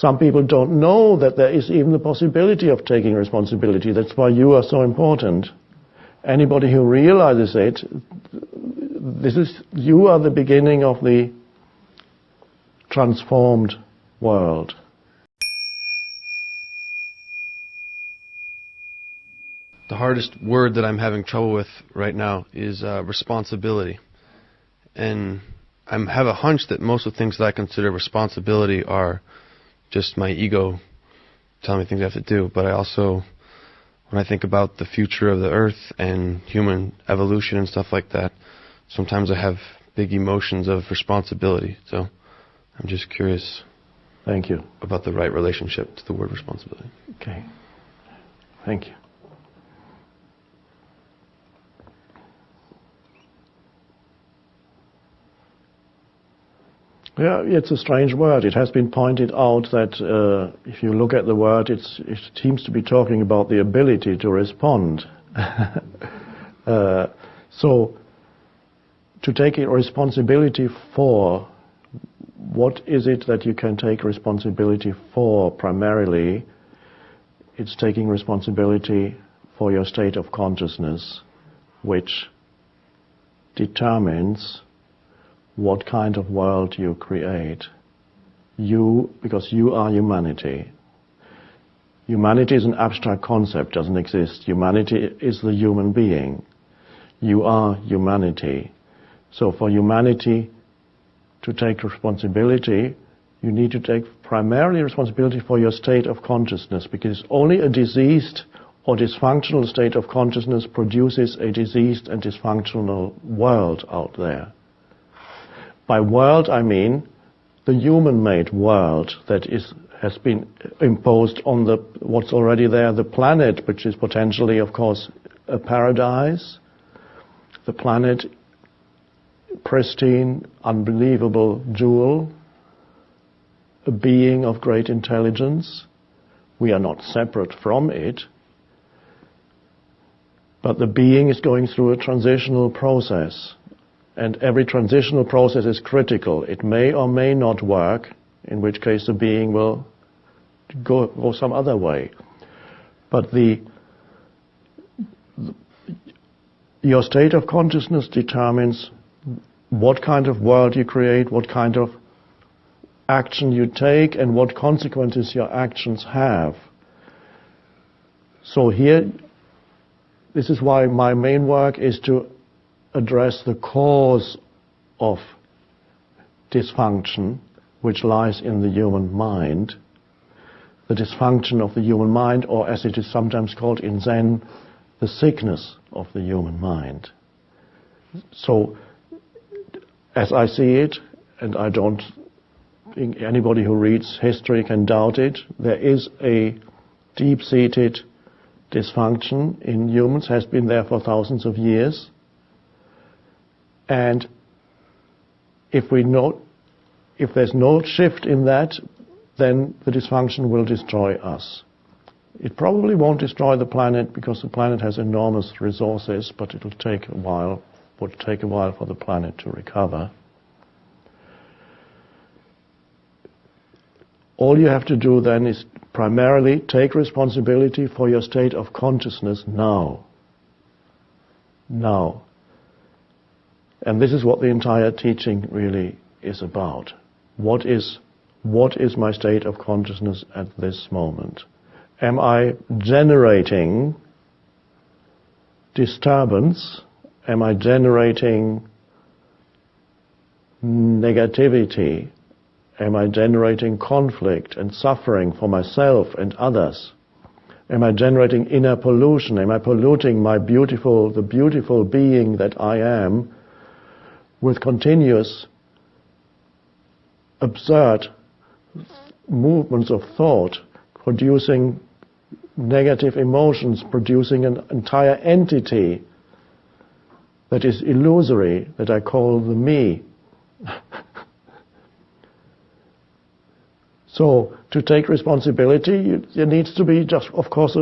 Some people don't know that there is even the possibility of taking responsibility. That's why you are so important. Anybody who realizes it, you are the beginning of the transformed world. The hardest word that I'm having trouble with right now is responsibility. And I have a hunch that most of the things that I consider responsibility are just my ego telling me things I have to do. But I also, when I think about the future of the earth and human evolution and stuff like that, sometimes I have big emotions of responsibility. So I'm just curious. Thank you. About the right relationship to the word responsibility. Okay. Thank you. Yeah, it's a strange word. It has been pointed out that if you look at the word, it seems to be talking about the ability to respond. So, to take responsibility for, what is it that you can take responsibility for primarily? It's taking responsibility for your state of consciousness, which determines what kind of world you create. Because you are humanity. Humanity is an abstract concept, doesn't exist. Humanity is the human being. You are humanity. So for humanity to take responsibility, you need to take primarily responsibility for your state of consciousness, because only a diseased or dysfunctional state of consciousnness produces a diseased and dysfunctional world out there. By world, I mean the human-made world that has been imposed on what's already there, the planet, which is potentially, of course, a paradise. The planet, pristine, unbelievable jewel, a being of great intelligence. We are not separate from it, but the being is going through a transitional process. And every transitional process is critical. It may or may not work, in which case the being will go some other way. But your state of consciousness determines what kind of world you create, what kind of action you take, and what consequences your actions have. So here, this is why my main work is to address the cause of dysfunction, which lies in the human mind. The dysfunction of the human mind, or as it is sometimes called in Zen, the sickness of the human mind. So, as I see it, and I don't think anybody who reads history can doubt it, there is a deep-seated dysfunction in humans, has been there for thousands of years. And if there's no shift in that, then the dysfunction will destroy us. It probably won't destroy the planet, because the planet has enormous resources, but it'll take a while, would take a while for the planet to recover. All you have to do then is primarily take responsibility for your state of consciousness now. Now. And this is what the entire teaching really is about. What is my state of consciousness at this moment? Am I generating disturbance? Am I generating negativity? Am I generating conflict and suffering for myself and others? Am I generating inner pollution? Am I polluting the beautiful being that I am, with continuous absurd movements of thought, producing negative emotions, producing an entire entity that is illusory, that I call the me. So, to take responsibility, there needs to be just, of course,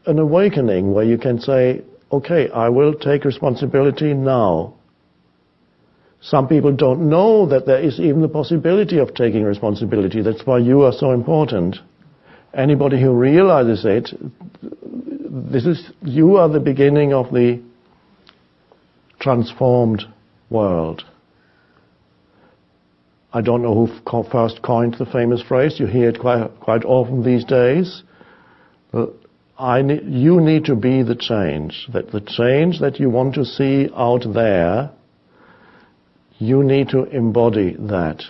an awakening where you can say, okay, I will take responsibility now. Some people don't know that there is even the possibility of taking responsibility. That's why you are so important. Anybody who realizes it, you are the beginning of the transformed world. I don't know who first coined the famous phrase. You hear it quite often these days. You need to be the change. That the change that you want to see out there, you need to embody that.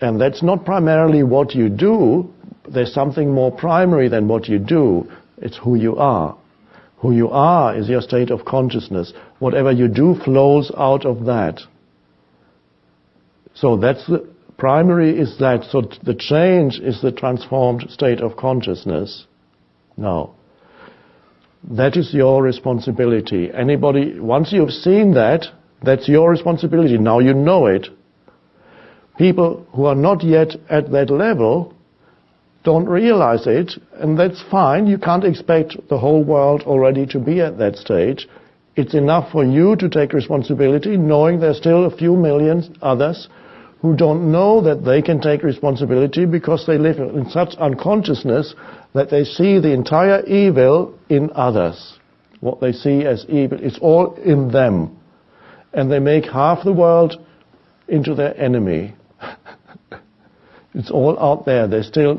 And that's not primarily what you do. There's something more primary than what you do. It's who you are. Who you are is your state of consciousness. Whatever you do flows out of that. So that's the primary is that. So the change is the transformed state of consciousness. Now, that is your responsibility. Once you've seen that, that's your responsibility. Now you know it. People who are not yet at that level don't realize it, and that's fine. You can't expect the whole world already to be at that stage. It's enough for you to take responsibility, knowing there's still a few million others who don't know that they can take responsibility because they live in such unconsciousness that they see the entire evil in others. What they see as evil, it's all in them. And they make half the world into their enemy. It's all out there. They're still,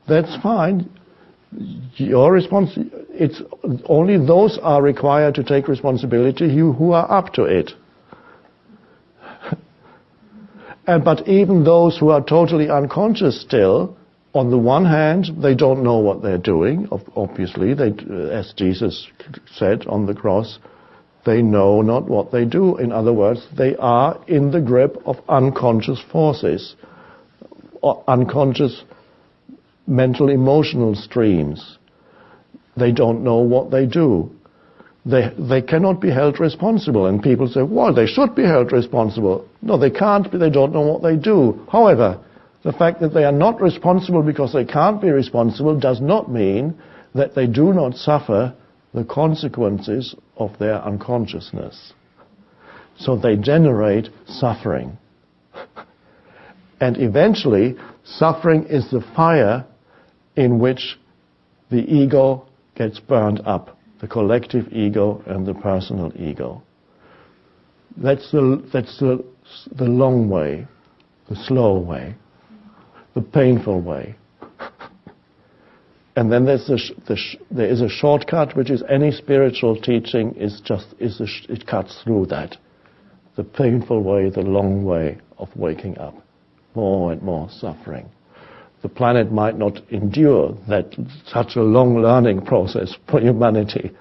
that's fine. Your it's only those are required to take responsibility who are up to it. But even those who are totally unconscious still, on the one hand, they don't know what they're doing. Obviously, as Jesus said on the cross, they know not what they do. In other words, they are in the grip of unconscious forces, or unconscious mental emotional streams. They don't know what they do. They cannot be held responsible. And people say, well, they should be held responsible. No, they can't, but they don't know what they do. However, the fact that they are not responsible because they can't be responsible does not mean that they do not suffer the consequences of their unconsciousness. So they generate suffering. And eventually, suffering is the fire in which the ego gets burned up. The collective ego and the personal ego. That's the long way, the slow way, the painful way. And then there is a shortcut, which is any spiritual teaching it cuts through that. The painful way, the long way of waking up. More and more suffering. The planet might not endure such a long learning process for humanity.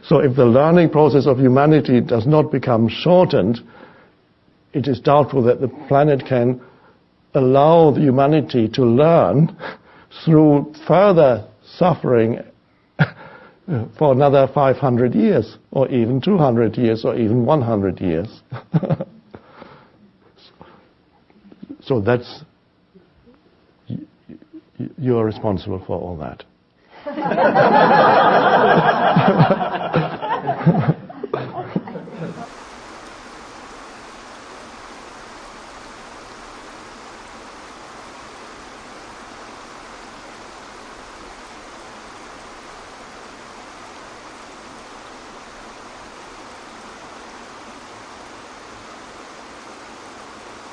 So if the learning process of humanity does not become shortened, it is doubtful that the planet can allow the humanity to learn through further suffering for another 500 years, or even 200 years, or even 100 years. So that's... You are responsible for all that.